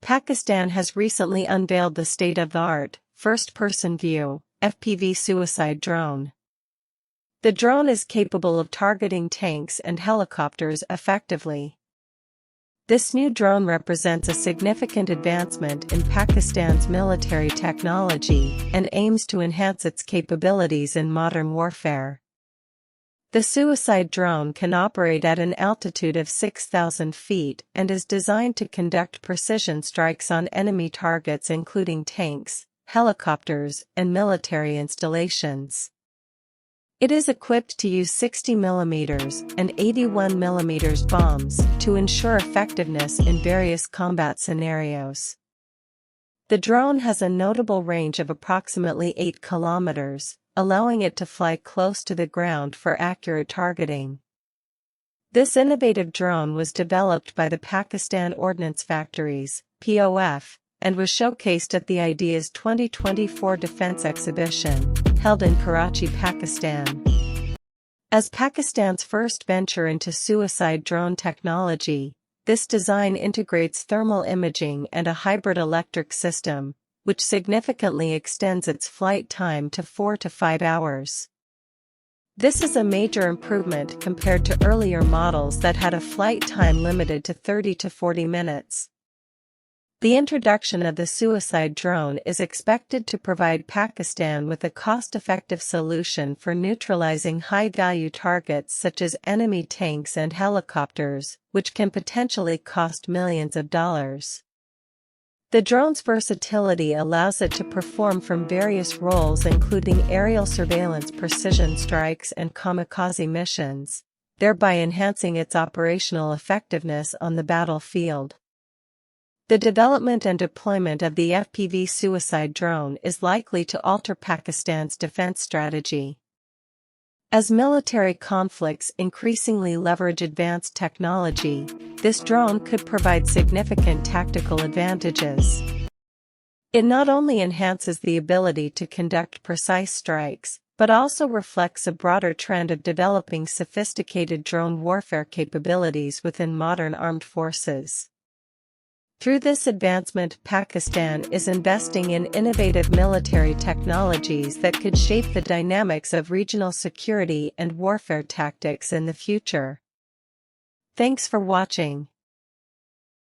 Pakistan has recently unveiled the state-of-the-art, first-person view, FPV suicide drone. The drone is capable of targeting tanks and helicopters effectively. This new drone represents a significant advancement in Pakistan's military technology and aims to enhance its capabilities in modern warfare. The suicide drone can operate at an altitude of 6,000 feet and is designed to conduct precision strikes on enemy targets including tanks, helicopters, and military installations. It is equipped to use 60mm and 81mm bombs to ensure effectiveness in various combat scenarios. The drone has a notable range of approximately 8 kilometers, allowing it to fly close to the ground for accurate targeting. This innovative drone was developed by the Pakistan Ordnance Factories, POF, and was showcased at the Ideas 2024 Defense Exhibition, held in Karachi, Pakistan. As Pakistan's first venture into suicide drone technology, this design integrates thermal imaging and a hybrid electric system, which significantly extends its flight time to 4 to 5 hours. This is a major improvement compared to earlier models that had a flight time limited to 30 to 40 minutes. The introduction of the suicide drone is expected to provide Pakistan with a cost-effective solution for neutralizing high-value targets such as enemy tanks and helicopters, which can potentially cost millions of dollars. The drone's versatility allows it to perform from various roles including aerial surveillance, precision strikes, and kamikaze missions, thereby enhancing its operational effectiveness on the battlefield. The development and deployment of the FPV suicide drone is likely to alter Pakistan's defense strategy. As military conflicts increasingly leverage advanced technology, this drone could provide significant tactical advantages. It not only enhances the ability to conduct precise strikes, but also reflects a broader trend of developing sophisticated drone warfare capabilities within modern armed forces. Through this advancement, Pakistan is investing in innovative military technologies that could shape the dynamics of regional security and warfare tactics in the future. Thanks for watching.